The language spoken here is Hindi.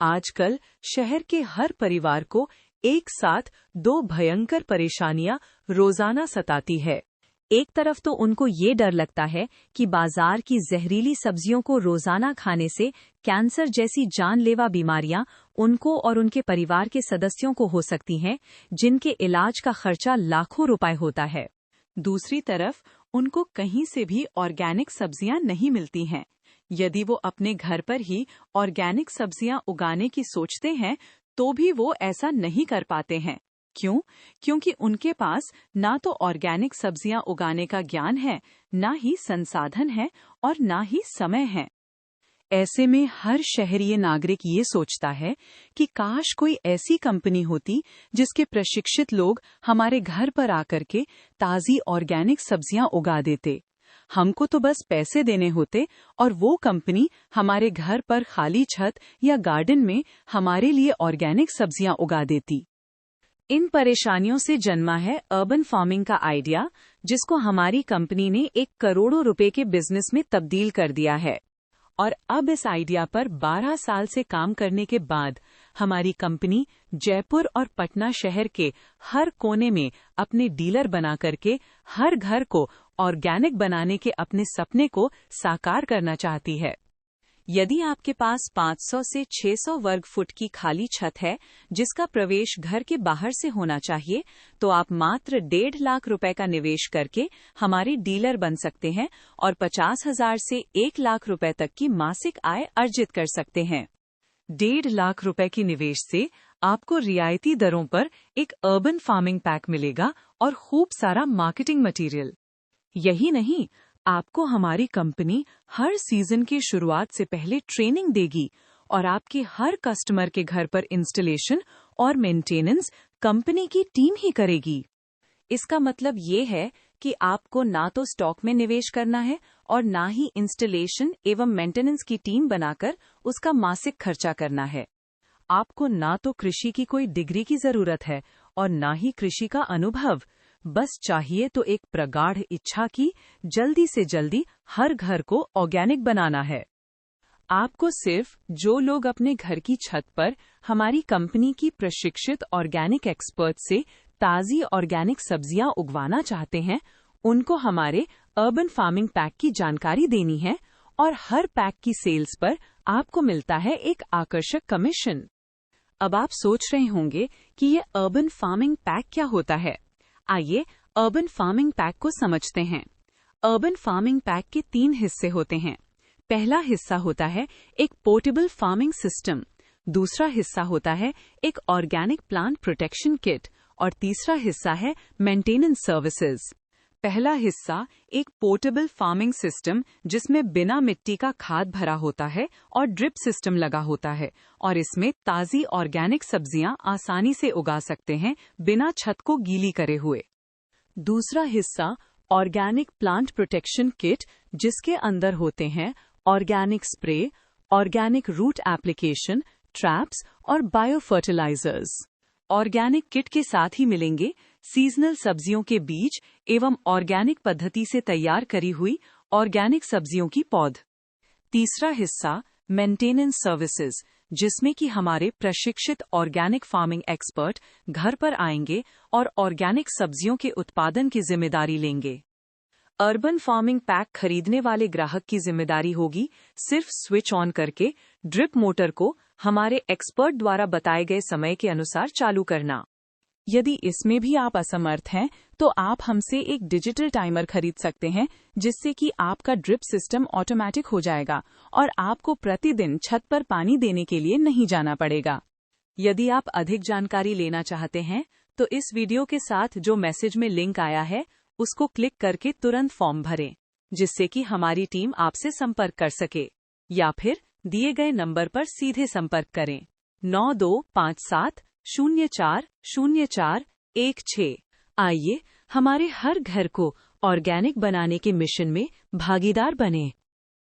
आजकल शहर के हर परिवार को एक साथ दो भयंकर परेशानियां रोजाना सताती है। एक तरफ तो उनको ये डर लगता है कि बाजार की जहरीली सब्जियों को रोजाना खाने से कैंसर जैसी जानलेवा बीमारियां उनको और उनके परिवार के सदस्यों को हो सकती हैं, जिनके इलाज का खर्चा लाखों रुपए होता है। दूसरी तरफ उनको कहीं से भी ऑर्गेनिक सब्जियां नहीं मिलती हैं। यदि वो अपने घर पर ही ऑर्गेनिक सब्जियां उगाने की सोचते हैं, तो भी वो ऐसा नहीं कर पाते हैं। क्यों? क्योंकि उनके पास ना तो ऑर्गेनिक सब्जियां उगाने का ज्ञान है, ना ही संसाधन है और ना ही समय है। ऐसे में हर शहरीय नागरिक ये सोचता है कि काश कोई ऐसी कंपनी होती जिसके प्रशिक्षित लोग हमारे घर पर आकर के ताज़ी ऑर्गेनिक सब्जियां उगा देते। हमको तो बस पैसे देने होते और वो कंपनी हमारे घर पर खाली छत या गार्डन में हमारे लिए ऑर्गेनिक सब्जियां उगा देती। इन परेशानियों से जन्मा है अर्बन फार्मिंग का आइडिया, जिसको हमारी कंपनी ने 1 करोड़ रुपए के बिजनेस में तब्दील कर दिया है। और अब इस आइडिया पर 12 साल से काम करने के बाद हमारी कंपनी जयपुर और पटना शहर के हर कोने में अपने डीलर बना करके हर घर को ऑर्गेनिक बनाने के अपने सपने को साकार करना चाहती है। यदि आपके पास 500 से 600 वर्ग फुट की खाली छत है, जिसका प्रवेश घर के बाहर से होना चाहिए, तो आप मात्र 1.5 लाख रुपए का निवेश करके हमारे डीलर बन सकते हैं और 50,000 से 1 लाख रुपए तक की मासिक आय अर्जित कर सकते हैं। 1.5 लाख रुपए की निवेश से आपको रियायती दरों पर एक अर्बन फार्मिंग पैक मिलेगा और खूब सारा मार्केटिंग मटेरियल। यही नहीं, आपको हमारी कंपनी हर सीजन की शुरुआत से पहले ट्रेनिंग देगी और आपके हर कस्टमर के घर पर इंस्टॉलेशन और मेंटेनेंस कंपनी की टीम ही करेगी। इसका मतलब ये है कि आपको ना तो स्टॉक में निवेश करना है और ना ही इंस्टॉलेशन एवं मेंटेनेंस की टीम बनाकर उसका मासिक खर्चा करना है। आपको ना तो कृषि की कोई डिग्री की जरूरत है और ना ही कृषि का अनुभव। बस चाहिए तो एक प्रगाढ़ इच्छा की जल्दी से जल्दी हर घर को ऑर्गेनिक बनाना है। आपको सिर्फ जो लोग अपने घर की छत पर हमारी कंपनी की प्रशिक्षित ऑर्गेनिक एक्सपर्ट से ताज़ी ऑर्गेनिक सब्जियां उगवाना चाहते हैं, उनको हमारे अर्बन फार्मिंग पैक की जानकारी देनी है और हर पैक की सेल्स पर आपको मिलता है एक आकर्षक कमीशन। अब आप सोच रहे होंगे कि ये अर्बन फार्मिंग पैक क्या होता है। आइए अर्बन फार्मिंग पैक को समझते हैं। अर्बन फार्मिंग पैक के 3 हिस्से होते हैं। पहला हिस्सा होता है एक पोर्टेबल फार्मिंग सिस्टम, दूसरा हिस्सा होता है एक ऑर्गेनिक प्लांट प्रोटेक्शन किट और तीसरा हिस्सा है मेंटेनेंस सर्विसेज। पहला हिस्सा एक पोर्टेबल फार्मिंग सिस्टम, जिसमें बिना मिट्टी का खाद भरा होता है और ड्रिप सिस्टम लगा होता है और इसमें ताज़ी ऑर्गेनिक सब्जियां आसानी से उगा सकते हैं बिना छत को गीली करे हुए। दूसरा हिस्सा ऑर्गेनिक प्लांट प्रोटेक्शन किट, जिसके अंदर होते हैं organic spray, organic root application, traps और बायो फर्टिलाइजर्स। ऑर्गेनिक किट के साथ ही मिलेंगे सीजनल सब्जियों के बीज एवं ऑर्गेनिक पद्धति से तैयार करी हुई ऑर्गेनिक सब्जियों की पौध। तीसरा हिस्सा मेंटेनेंस सर्विसेज, जिसमें कि हमारे प्रशिक्षित ऑर्गेनिक फार्मिंग एक्सपर्ट घर पर आएंगे और ऑर्गेनिक सब्जियों के उत्पादन की जिम्मेदारी लेंगे। अर्बन फार्मिंग पैक खरीदने वाले ग्राहक की जिम्मेदारी होगी सिर्फ स्विच ऑन करके ड्रिप मोटर को हमारे एक्सपर्ट द्वारा बताए गए समय के अनुसार चालू करना। यदि इसमें भी आप असमर्थ हैं, तो आप हमसे एक डिजिटल टाइमर खरीद सकते हैं, जिससे कि आपका ड्रिप सिस्टम ऑटोमेटिक हो जाएगा और आपको प्रतिदिन छत पर पानी देने के लिए नहीं जाना पड़ेगा। यदि आप अधिक जानकारी लेना चाहते हैं, तो इस वीडियो के साथ जो मैसेज में लिंक आया है, उसको क्लिक करके तुरंत फॉर्म भरें, जिससे कि हमारी टीम आपसे संपर्क कर सके, या फिर दिए गए नंबर पर सीधे संपर्क करें 9257040416। आइए हमारे हर घर को ऑर्गेनिक बनाने के मिशन में भागीदार बनें।